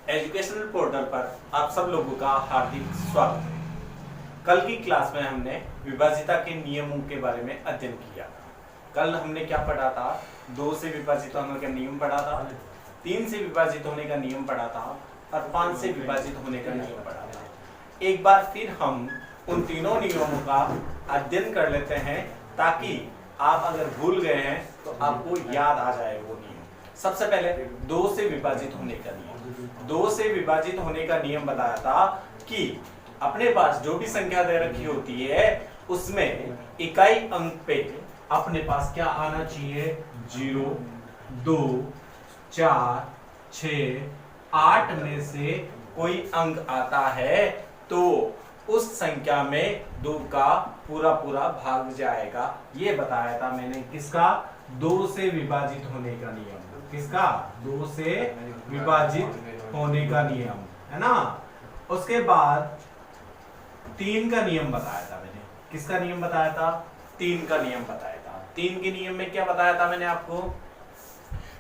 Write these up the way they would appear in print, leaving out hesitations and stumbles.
Educational portal पर आप सब लोगों का हार्दिक स्वागत है। कल की क्लास में हमने विभाजिता के नियमों के बारे में अध्ययन किया। कल हमने क्या पढ़ा था? 2 से विभाजित होने का नियम पढ़ा था, 3 से विभाजित होने का नियम पढ़ा था और 5 से विभाजित होने का नियम पढ़ा था। एक बार फिर हम उन तीनों नियमों का अध्ययन कर लेते हैं ताकि आप अगर भूल गए हैं तो आपको याद आ जाए वो नियम। सबसे पहले 2 से विभाजित होने का नियम। 2 से विभाजित होने का नियम बताया था कि अपने पास जो भी संख्या दे रखी होती है उसमें इकाई अंक पे अपने पास क्या आना चाहिए? 0, 2, 4, 6, 8 में से कोई अंक आता है तो उस संख्या में 2 का पूरा भाग जाएगा। ये बताया था मैंने किसका? 2 से विभाजित होने का नियम। किसका? 2 से विभाजित होने का नियम, है ना। उसके बाद 3 का नियम बताया था मैंने। किसका नियम बताया था? 3 का नियम बताया था। 3 के नियम में क्या बताया था मैंने आपको?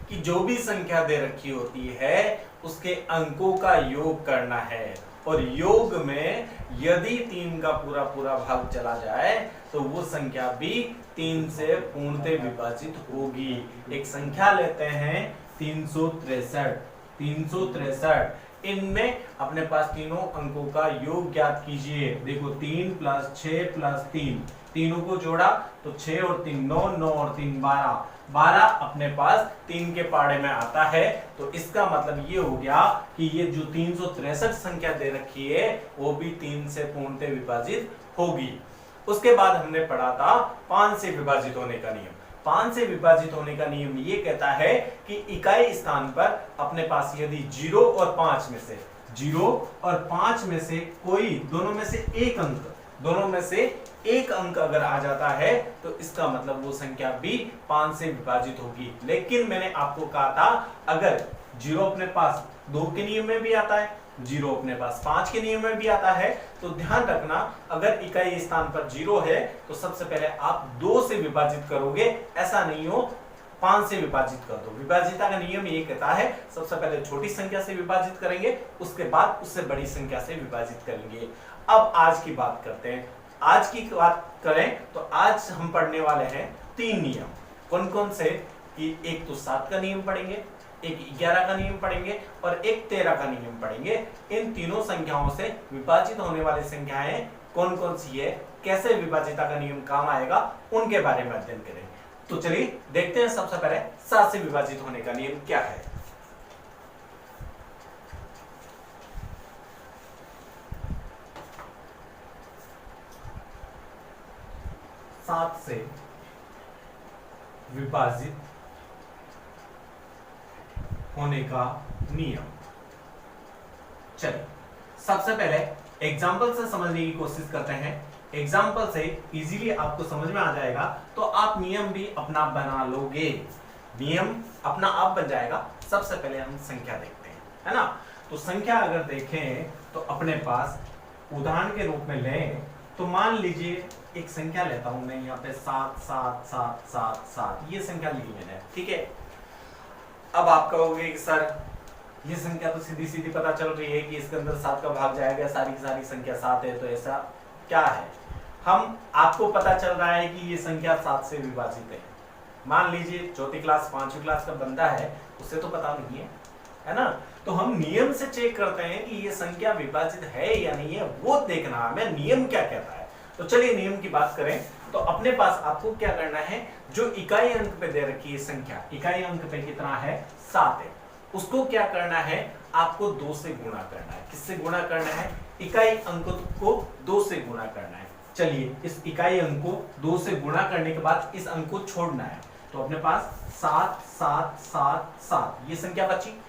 कि जो भी संख्या दे रखी होती है उसके अंकों का योग करना है और योग में यदि 3 का पूरा भाग चला जाए तो वो संख्या भी 3 से पूर्णतः विभाजित होगी। एक संख्या लेते हैं 363। 363 इनमें अपने पास तीनों अंकों का योग ज्ञात कीजिए। देखो 3 + 6 + 3, तीनों को जोड़ा तो 6 और 3 9, 9 और 3 12, 12 अपने पास 3 के पाड़े में आता है। तो इसका मतलब ये हो गया कि ये जो 363 संख्या दे रखी है वो भी 3 से पूर्णतः विभाजित होगी। उसके बाद हमने पढ़ा था 5 से विभाजित होने का नियम। 5 से विभाजित होने का नियम ये कहता है कि इकाई स्थान पर अपने पास यदि 0 और 5 में से 0 और 5 में से कोई दोनों में से एक अंक अगर आ जाता है तो इसका मतलब वो संख्या भी 5 से विभाजित होगी। लेकिन मैंने आपको कहा था अगर 0 अपने पास 2 के नियम में भी आता है, 0 अपने पास 5 के नियम में भी आता है, तो ध्यान रखना अगर इकाई स्थान पर 0 है तो सबसे पहले आप 2 से विभाजित करोगे, ऐसा नहीं हो 5 से विभाजित कर दो। विभाजिता का नियम ये कहता है सबसे पहले छोटी संख्या से विभाजित करेंगे, उसके बाद उससे बड़ी संख्या से विभाजित करेंगे। अब आज की बात करते हैं। आज की बात करें तो आज हम पढ़ने वाले हैं 3 नियम। कौन कौन से? कि एक तो 7 का नियम पढ़ेंगे, एक 11 का नियम पढ़ेंगे और एक 13 का नियम पढ़ेंगे। इन तीनों संख्याओं से विभाजित होने वाली संख्याएं कौन कौन सी है, कैसे विभाजिता का नियम काम आएगा, उनके बारे में अध्ययन करें। तो चलिए देखते हैं सबसे पहले 7 से विभाजित होने का नियम क्या है। सात से विभाजित होने का नियम। चलिए सबसे पहले एग्जाम्पल से समझने की कोशिश करते हैं। एग्जाम्पल से इजीली आपको समझ में आ जाएगा तो आप नियम भी अपना बना लोगे। नियम अपना आप बन जाएगा। सबसे पहले हम संख्या देखते हैं, है ना। तो संख्या अगर देखें तो अपने पास उदाहरण के रूप में लें तो मान लीजिए एक संख्या लेता हूं मैं यहाँ पे 7 7 7 7 7, ये संख्या ली मैंने, ठीक है। अब आप कहोगे कि सर ये संख्या तो सीधी सीधी पता चल रही है कि इसके अंदर 7 का भाग जाएगा, सारी की सारी संख्या 7 है, तो ऐसा क्या है? हम आपको पता चल रहा है कि ये संख्या 7 से विभाजित है। मान लीजिए चौथी क्लास 5वीं क्लास का बंदा है, उससे तो पता नहीं है ना। तो हम नियम से चेक करते हैं कि ये संख्या विभाजित है या नहीं है, वो देखना हमें नियम क्या कहता है। तो चलिए नियम की बात करें तो अपने पास आपको क्या करना है, जो इकाई अंक पे दे रखी है संख्या, इकाई अंक पे कितना है? 7 है, उसको क्या करना है? आपको 2 से गुणा करना है। किससे गुणा करना है? इकाई अंक को 2 से गुणा करना है। चलिए इस इकाई अंक को 2 से गुणा करने के बाद इस अंक को छोड़ना है। तो अपने पास 7 7 7 7 ये संख्या बची।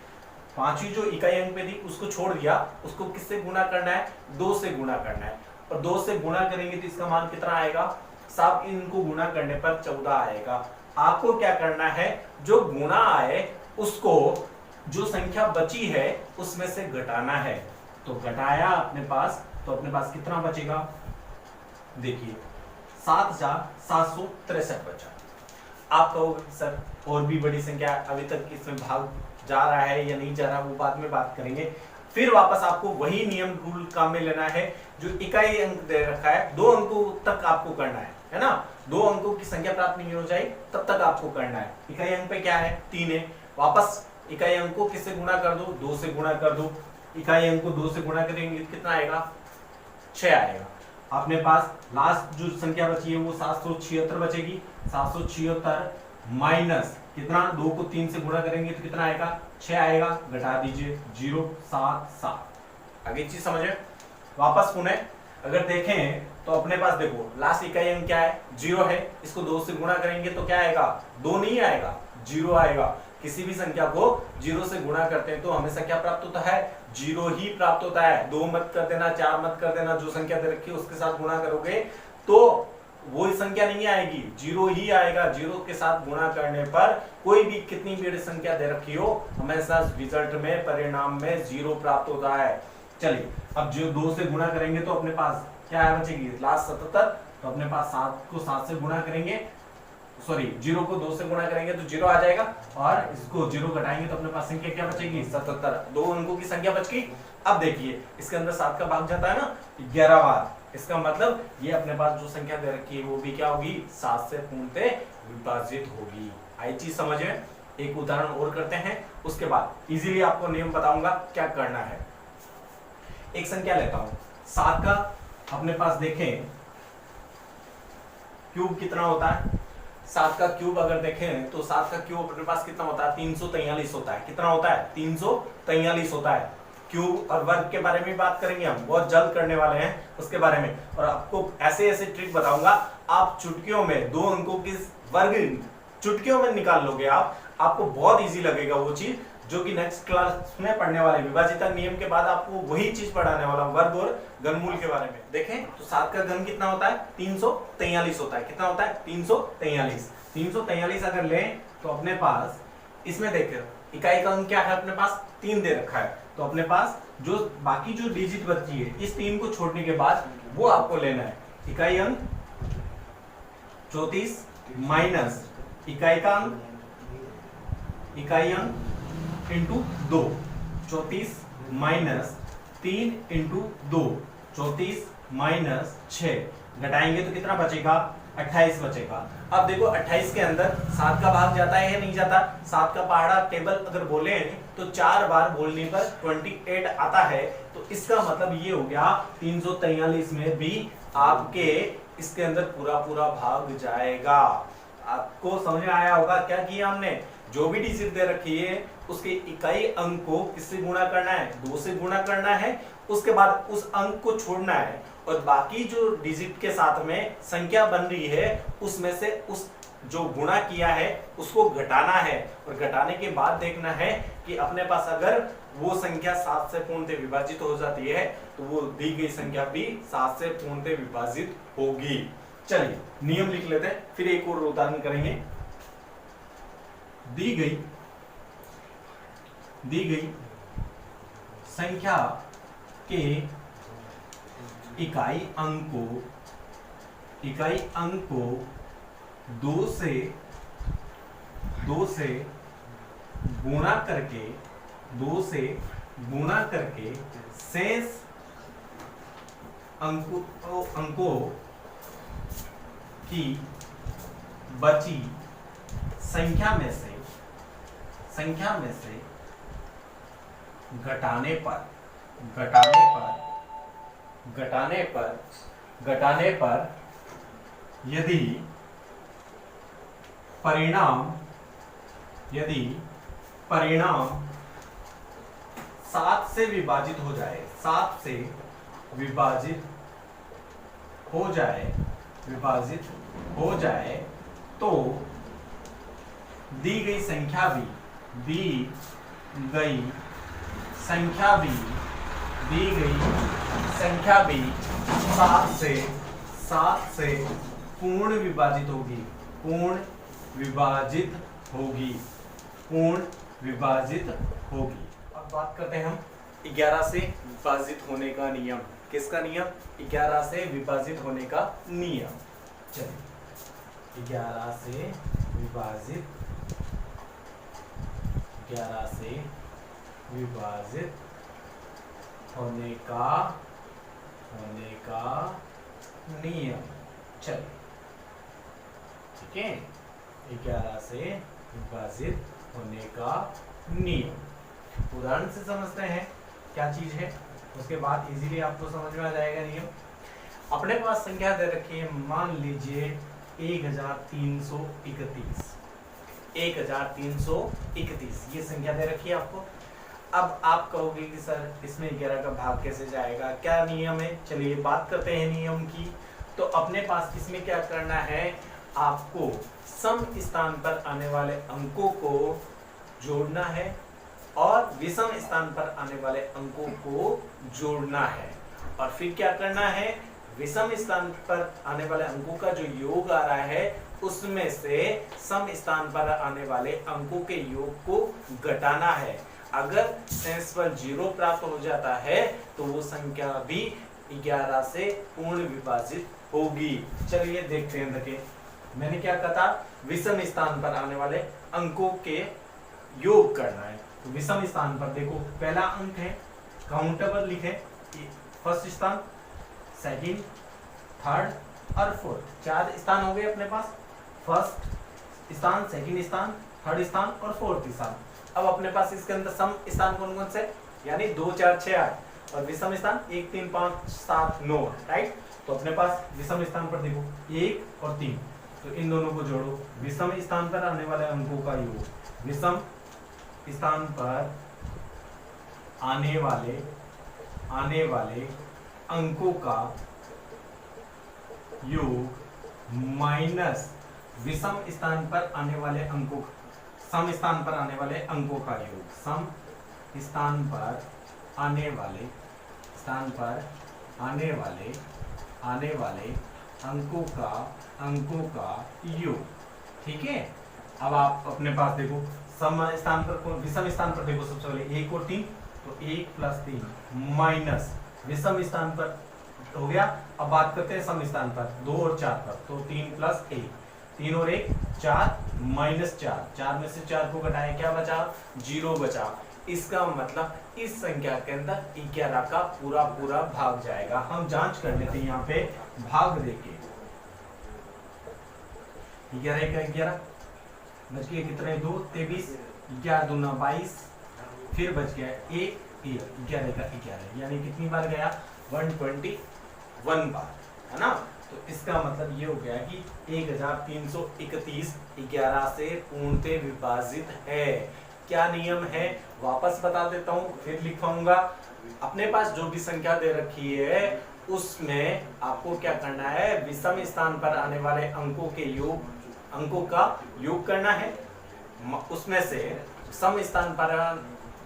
5वीं जो इकाई अंक पे थी उसको छोड़ दिया, उसको किससे गुणा करना है? 2 से गुणा करना है। और 2 से गुणा करेंगे तो इसका मान कितना आएगा? सब इनको गुणा करने पर 14 आएगा। आपको क्या करना है? जो गुणा आए उसको जो संख्या बची है उसमें से घटाना है। तो घटाया अपने पास, तो अपने पास कितना बचेगा? देखिए 7,763 बचा। आप कहोगे सर और भी बड़ी संख्या अभी तक इसमें भाग जा रहा है या नहीं जा रहा, वो बाद में बात करेंगे। फिर वापस आपको वही नियम रूल काम में लेना है, जो इकाई अंक दे रखा है 2 अंकों तक आपको करना है ना। 2 अंकों की संख्या प्राप्त नहीं हो जाए तब तक आपको करना है। इकाई अंक पे क्या है 3 है, वापस इकाई अंक को किससे गुणा कर दो, 2 से गुणा कर दो। इकाई अंक को 2 से गुणा करेंगे कितना आएगा 6 आएगा। आपने पास लास्ट जो संख्या बची है वो 776 बचेगी। 776 माइनस कितना, 2 को 3 से गुणा करेंगे तो कितना आएगा 6 आएगा, घटा दीजिए 077। आगे चीज समझे। वापस पुनः अगर देखें तो अपने पास देखो लास्ट इकाई अंक क्या है 0 है, इसको 2 से गुणा करेंगे तो क्या आएगा 2 नहीं आएगा 0 आएगा। किसी भी संख्या को 0 से गुणा करते हैं तो हमेशा क्या प्राप्त होता है 0 ही प्राप्त होता है। 2 मत कर देना, 4 मत कर देना, जो संख्या दे रखी है उसके साथ गुणा करोगे तो वो संख्या नहीं आएगी, 0 ही आएगा। 0 के साथ गुणा करने पर कोई भी कितनी भी संख्या दे रखी हो हमेशा रिजल्ट में परिणाम में 0 प्राप्त होता है। चलिए अब जो 2 से गुणा करेंगे तो अपने पास क्या बचेगी लास्ट 77, तो अपने पास 7 को 7 से गुणा करेंगे, सॉरी 0 को 2 से गुणा करेंगे तो 0 आ जाएगा, और इसको 0 घटाएंगे तो अपने पास संख्या क्या बचेगी 77। 2 अंकों की संख्या बच गई। अब देखिए इसके अंदर 7 का भाग जाता है ना 11 बार, इसका मतलब ये अपने पास जो संख्या दे रखी है वो भी क्या होगी 7 से पूर्णतः विभाजित होगी। आई चीज समझ में। एक उदाहरण और करते हैं, उसके बाद इजीली आपको नियम बताऊंगा क्या करना है। एक संख्या लेता हूं 7 का, अपने पास देखें क्यूब कितना होता है। 7 का क्यूब अगर देखें तो 7 का क्यूब अपने पास कितना होता है 343 होता है। कितना होता है 343 होता है। क्यूब और वर्ग के बारे में बात करेंगे हम, बहुत जल्द करने वाले हैं उसके बारे में, और आपको ऐसे ऐसे ट्रिक बताऊंगा आप चुटकियों में 2 अंकों की वर्ग चुटकियों में निकाल लोगे आपको बहुत इजी लगेगा वो चीज, जो कि नेक्स्ट क्लास में पढ़ने वाले विभाजिता नियम के बाद आपको वही चीज पढ़ाने वाला वर्ग और घनमूल के बारे में। देखें तो 7 का घन कितना होता है 343 होता है। कितना होता है 343। 343 अगर लें तो अपने पास इसमें देखिए इकाई का अंक क्या है अपने पास 3 दे रखा है, तो अपने पास जो बाकी जो डिजिट बची है इस 3 को छोड़ने के बाद वो आपको लेना है। इकाई अंक 34 माइनस इकाई का अंक इंटू 2, 34 माइनस 3 इंटू 2, 34 माइनस 6, घटाएंगे तो कितना बचेगा 28 बचेगा। अब देखो 28 के अंदर 7 का भाग जाता है या नहीं जाता। 7 का पहाड़ा टेबल अगर बोले तो 4 बार बोलने पर 28 आता है, तो इसका मतलब ये हो गया 343 में भी आपके इसके अंदर पूरा पूरा भाग जाएगा। आपको समझ में आया होगा क्या किया हमने, जो भी डिजिट दे रखी है उसके इकाई अंक को किससे गुणा करना है 2 से गुणा करना है, उसके बाद उस अंक को छोड़ना है और बाकी जो डिजिट के साथ में संख्या बन रही है उसमें से उस जो गुणा किया है उसको घटाना है, और घटाने के बाद देखना है कि अपने पास अगर वो संख्या 7 से पूर्णतः विभाजित हो जाती है तो वो दी गई संख्या भी 7 से पूर्णतः विभाजित होगी। चलिए नियम लिख लेते हैं, फिर एक और उदाहरण करेंगे। दी गई संख्या के इकाई अंक को 2 से गुणा करके शेष अंकों की बची संख्या में से घटाने पर यदि परिणाम 7 से विभाजित हो जाए तो दी गई संख्या भी 7 से पूर्ण विभाजित होगी। अब बात करते हैं हम 11 से विभाजित होने का नियम। किसका नियम 11 से विभाजित होने का नियम। चलिए 11 से विभाजित 11 से विभाजित होने का नियम। चलिए ठीक है, 11 से विभाजित होने का नियम उदाहरण से समझते हैं क्या चीज है, उसके बाद इजीली आपको समझ में आ जाएगा नियम। अपने पास संख्या दे रखी है, मान लीजिए 1331 ये संख्या दे रखी है आपको। अब आप कहोगे कि सर इसमें 11 का भाग कैसे जाएगा, क्या नियम है? चलिए बात करते हैं नियम की। तो अपने पास इसमें क्या करना है, आपको सम स्थान पर आने वाले अंकों को जोड़ना है और विषम स्थान पर आने वाले अंकों को जोड़ना है, और फिर क्या करना है, विषम स्थान पर आने वाले अंकों का जो योग आ रहा है उसमें से सम स्थान पर आने वाले अंकों के योग को घटाना है। अगर सेंसफल 0 प्राप्त हो जाता है तो वो संख्या भी 11 से पूर्ण विभाजित होगी। चलिए देखते हैं। देखिए मैंने क्या कहा था, विषम स्थान पर आने वाले अंकों के योग करना है। तो विषम स्थान पर देखो, पहला अंक है काउंटेबल, लिखे फर्स्ट स्थान, सेकंड, थर्ड और फोर्थ, 4 स्थान हो गए अपने पास। फर्स्ट स्थान, सेकंड स्थान, थर्ड स्थान और फोर्थ स्थान। अब अपने पास इसके अंदर सम स्थान कौन कौन से, यानी 2 4 6 8, और विषम स्थान 1 3 5 7 9, राइट। तो अपने पास विषम स्थान पर देखो 1 और 3, तो इन दोनों को जोड़ो। विषम स्थान पर आने वाले अंकों का योग, विषम स्थान पर आने वाले अंकों का योग माइनस विषम स्थान पर आने वाले अंकों, सम स्थान पर आने वाले अंकों का योग, सम स्थान पर आने वाले अंकों का योग। ठीक है। अब आप अपने पास देखो, सम स्थान पर, विषम स्थान पर देखो, सबसे पहले 1 और 3, तो 1 + 3 माइनस विषम स्थान पर हो गया। अब बात करते हैं सम स्थान पर 2 और 4 पर, तो 3 + 1, 3 और 1 4 माइनस 4, 4 में से 4 को घटाया, क्या बचा, 0 बचा। इसका मतलब इस संख्या के अंदर 11 का पूरा भाग जाएगा। हम जांच कर लेते हैं यहाँ पे भाग देके। 11 का 11 बच गया, कितने 2 23, 11 दूना 22, फिर बच गया 1 11 का 11, यानी कितनी बार गया, 121 बार, है ना। तो इसका मतलब ये हो गया कि 1331 11 से पूर्णतः विभाजित है। क्या नियम है, वापस बता देता हूँ, फिर लिखवाऊंगा। अपने पास जो भी संख्या दे रखी है उसमें आपको क्या करना है, विषम स्थान पर आने वाले अंकों का योग करना है। उसमें से सम स्थान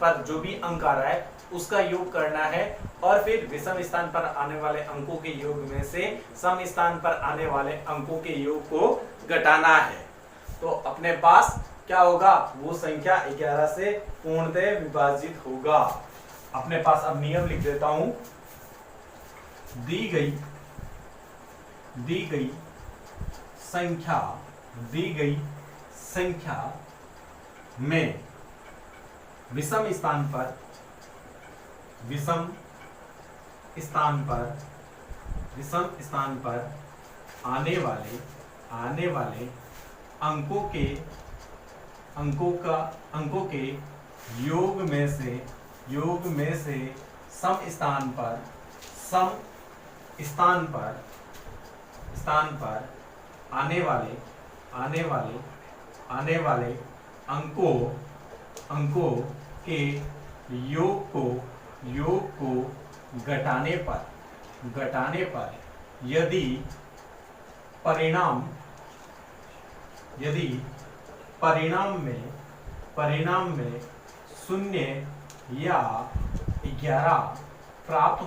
पर जो भी अंक आ रहा है उसका योग करना है, और फिर विषम स्थान पर आने वाले अंकों के योग में से सम स्थान पर आने वाले अंकों के योग को घटाना है। तो अपने पास क्या होगा, वो संख्या 11 से पूर्णतः विभाजित होगा। अपने पास अब नियम लिख देता हूं। दी गई संख्या में विषम स्थान पर आने वाले अंकों के योग में से सम स्थान पर आने वाले अंकों के योग को घटाने पर यदि परिणाम में 0 या 11 प्राप्त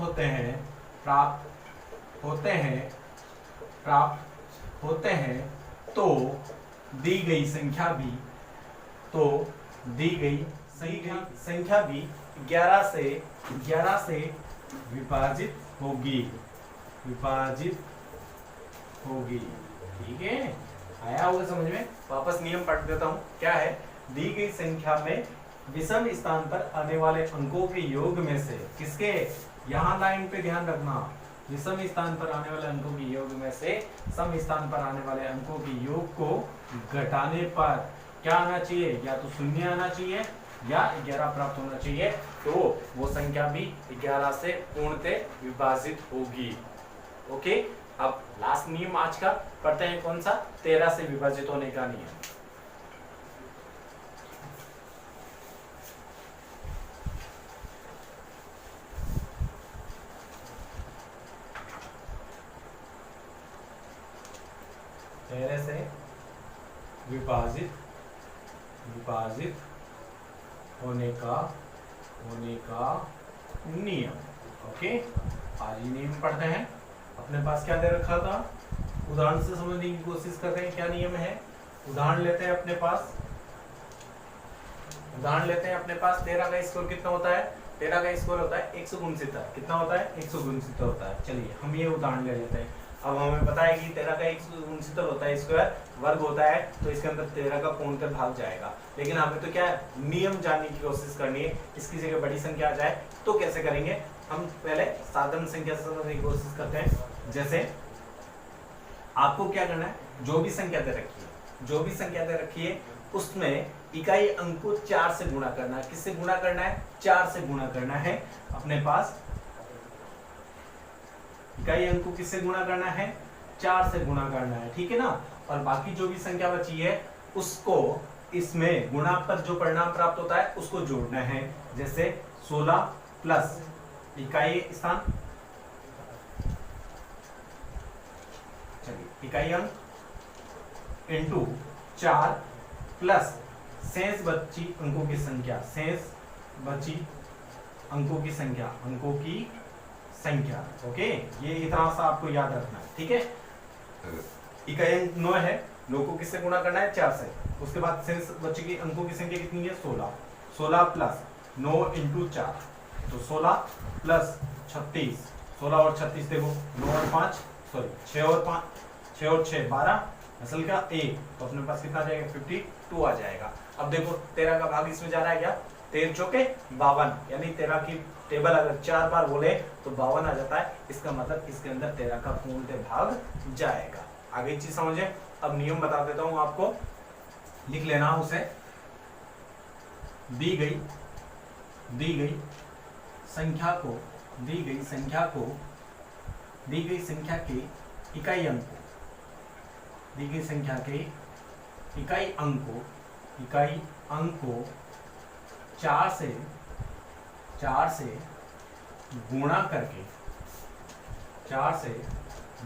होते हैं तो दी गई संख्या भी 11 से विभाजित होगी। ठीक है, आया होगा समझ में। वापस नियम पढ़ देता हूँ। क्या है, दी गई संख्या में विषम स्थान पर आने वाले अंकों के योग में से किसके, यहाँ लाइन पे ध्यान रखना, विषम स्थान पर आने वाले अंकों के योग में से सम स्थान पर आने वाले अंकों के योग को घटाने पर क्या आना चाहिए, या तो शून्य आना चाहिए या 11 प्राप्त होना चाहिए, तो वो संख्या भी 11 से पूर्णतः विभाजित होगी। ओके, अब लास्ट नियम आज का पढ़ते हैं, कौन सा, 13 से विभाजित होने का नियम। से विभाजित होने का नियम। ओके, आज ये नियम पढ़ते हैं। अपने पास क्या दे रखा था, उदाहरण से समझने की कोशिश करते हैं क्या नियम है। उदाहरण लेते हैं अपने पास, 13 का स्कोर कितना होता है, 13 का स्कोर होता है 169। कितना होता है, 169 होता है। चलिए हम ये उदाहरण ले लेते हैं। अब हमें पता है कि 13 का 169 होता है, स्क्वायर वर्ग होता है, तो इसके अंदर 13 का पूर्णतः भाग जाएगा। लेकिन हमें तो क्या है, नियम जानने की कोशिश करनी है, इसकी जगह बड़ी संख्या आ जाए तो कैसे करेंगे। हम पहले साधारण संख्या से समझने की कोशिश करते हैं। जैसे आपको क्या करना है, जो भी संख्या दे रखी है उसमें इकाई अंक को 4 से गुणा करना है। किससे गुणा करना है, 4 से गुणा करना है। अपने पास इकाई अंक को किससे गुणा करना है, 4 से गुणा करना है, ठीक है ना। और बाकी जो भी संख्या बची है उसको इसमें गुणा पर जो परिणाम प्राप्त होता है उसको जोड़ना है। जैसे 16 प्लस इकाई स्थान, चलिए इकाई अंक इंटू 4 प्लस शेष बची अंकों की संख्या, ओके। ये इतना सा आपको याद रखना है, ठीक है। इकाई अंक 9 है, 9 को किससे गुणा करना है, 4 से। उसके बाद शेष बची की अंकों की संख्या कितनी है, 16 प्लस 9 इंटू 4, तो 16 प्लस 36, 16 और 36 देखो, 9 और 5 सॉरी 6 और 6 12, असल का 1, तो अपने पास कितना आ जाएगा, 52 आ जाएगा। अब देखो 13 का भाग इसमें जा रहा है क्या, 13 चौके 52, यानी 13 की टेबल अगर 4 बार बोले तो 52 आ जाता है। इसका मतलब इसके अंदर 13 का पूर्णतः भाग जाएगा। आगे चीज समझे। अब नियम बता देता हूं आपको, लिख लेना उसे। दी गई संख्या के इकाई अंक को 4 से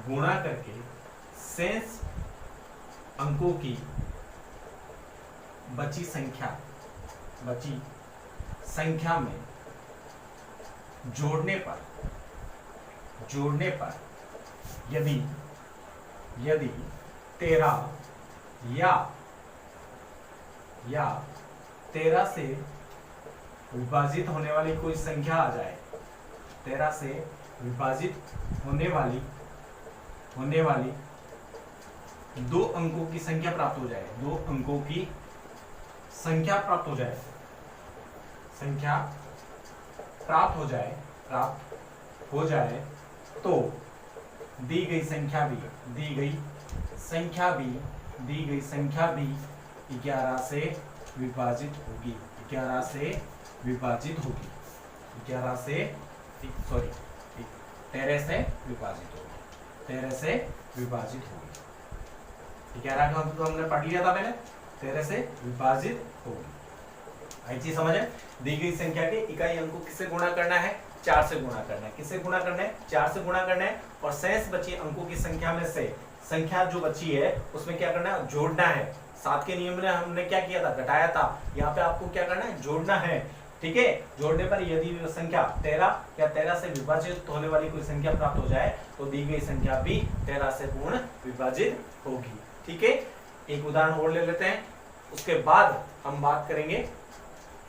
गुणा करके शेष अंकों की बची संख्या में जोड़ने पर यदि 13 या 13 से विभाजित होने वाली कोई संख्या आ जाए, 13 से विभाजित होने वाली 2 अंकों की संख्या प्राप्त हो जाए, 2 अंकों की संख्या प्राप्त हो जाए तो दी गई संख्या भी 11 से विभाजित होगी। 13 से विभाजित होगी। 11 का तो हमने पढ़ लिया था पहले, 13 से विभाजित होगी। आई चीज समझ है। दी गई संख्या के इकाई अंक को किससे गुणा करना है, 4 से गुणा करना है। किससे गुणा करना है, 4 से गुणा करना है। और शेष बची अंकों की संख्या में से संख्या जो बची है उसमें क्या करना है, जोड़ना है। 7 के नियम में हमने क्या किया था, घटाया था। यहाँ पे आपको क्या करना है, जोड़ना है, ठीक है। जोड़ने पर यदि संख्या 13 या 13 से विभाजित होने वाली कोई संख्या प्राप्त हो जाए तो दी गई संख्या भी 13 से पूर्ण विभाजित होगी, ठीक है। एक उदाहरण और ले लेते हैं, उसके बाद हम बात करेंगे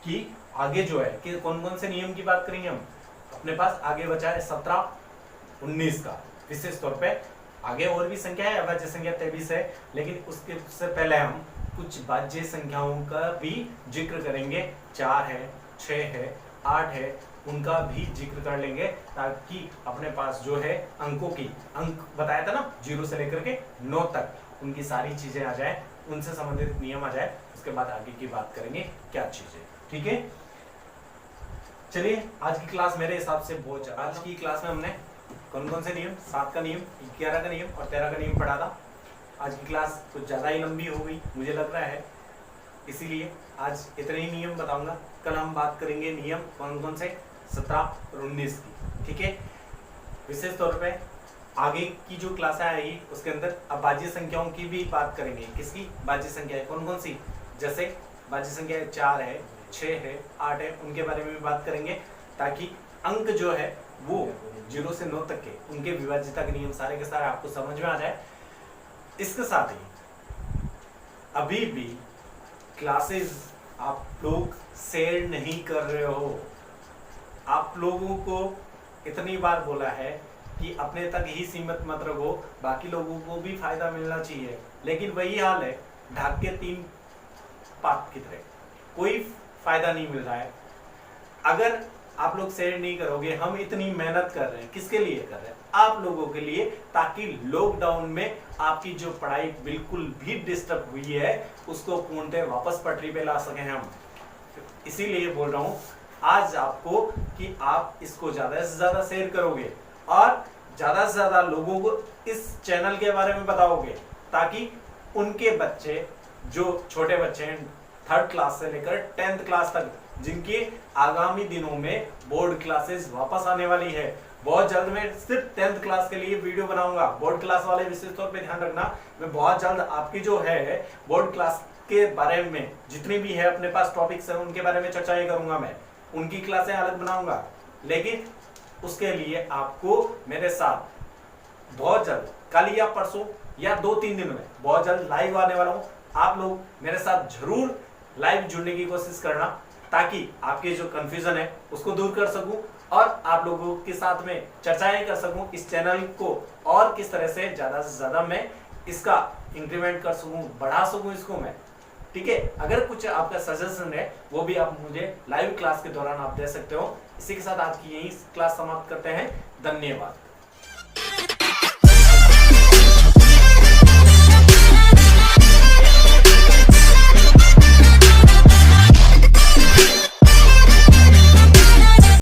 कि आगे जो है कि कौन कौन से नियम की बात करेंगे हम। अपने पास आगे बचा है 17, 19 का। विशेष तौर पे आगे और भी संख्या है, अवैध संख्या 23 है, लेकिन उसके से पहले हम कुछ बाह्य संख्याओं का भी जिक्र करेंगे। 4 है, 6 है, 8 है, उनका भी जिक्र कर लेंगे ताकि अपने पास जो है अंकों की अंक बताया था ना 0 से लेकर के 9 तक, उनकी सारी चीजें आ जाए, उनसे संबंधित नियम आ जाए। उसके बाद आगे की बात करेंगे क्या चीजें। ठीक है, चलिए आज की क्लास मेरे हिसाब से बहुत ज्यादा। आज की क्लास में हमने कौन कौन से नियम, 7 का नियम, 11 का नियम और 13 का नियम पढ़ा था। आज की क्लास कुछ ज्यादा ही लंबी हो गई मुझे लग रहा है, इसीलिए आज इतने ही नियम बताऊंगा। कल हम बात करेंगे नियम कौन कौन से 17 और 19 की। ठीक है, विशेष तौर पे आगे की जो क्लास आएगी उसके अंदर अब बाह्य संख्याओं की भी बात करेंगे। किसकी बाह्य संख्या है, कौन कौन सी, जैसे बाह्य संख्या 4 है, 6 है, 8 है, उनके बारे में भी बात करेंगे ताकि अंक जो है वो 0 से 9 तक के उनके विभाज्यता के नियम सारे के सारे आपको समझ में आ जाए। इसके साथ ही अभी भी क्लासेस आप लोग शेयर नहीं कर रहे हो। आप लोगों को इतनी बार बोला है कि अपने तक ही सीमित मत रखो, बाकी लोगों को भी फायदा मिलना चाहिए, लेकिन वही हाल है ढाक के 3 पात की तरह, कोई फायदा नहीं मिल रहा है। अगर आप लोग शेयर नहीं करोगे, हम इतनी मेहनत कर रहे हैं, किसके लिए कर रहे हैं, आप लोगों के लिए, ताकि लॉकडाउन में आपकी जो पढ़ाई बिल्कुल भी डिस्टर्ब हुई है उसको पूर्णतः वापस पटरी पे ला सके हम। इसीलिए बोल रहा हूं आज आपको कि आप इसको ज्यादा से ज्यादा शेयर करोगे और ज्यादा से ज्यादा लोगों को इस चैनल के बारे में बताओगे, ताकि उनके बच्चे जो छोटे बच्चे हैं 3rd क्लास से लेकर 10th क्लास तक, जिनके आगामी दिनों में बोर्ड क्लासेस वापस आने वाली है, बहुत जल्द मैं सिर्फ 10th क्लास के लिए वीडियो बनाऊंगा। बोर्ड क्लास वाले विशेष तौर पे ध्यान रखना, मैं बहुत जल्द आपकी जो है बोर्ड क्लास के बारे में जितनी भी है अपने पास टॉपिक्स है उनके बारे में चर्चाएं करूंगा, मैं उनकी क्लासें अलग बनाऊंगा। लेकिन उसके लिए आपको मेरे साथ बहुत जल्द, कल या परसों या 2-3 दिन में बहुत जल्द लाइव आने वाला हूं। आप लोग मेरे साथ जरूर लाइव जुड़ने की कोशिश करना, ताकि आपके जो कंफ्यूजन है उसको दूर कर सकूं और आप लोगों के साथ में चर्चाएं कर सकूं इस चैनल को, और किस तरह से ज्यादा मैं इसका इंक्रीमेंट कर सकूं, बढ़ा सकूं इसको मैं। ठीक है, अगर कुछ आपका सजेशन है वो भी आप मुझे लाइव क्लास के दौरान आप दे सकते हो। इसी के साथ आज की यही क्लास समाप्त करते हैं। धन्यवाद।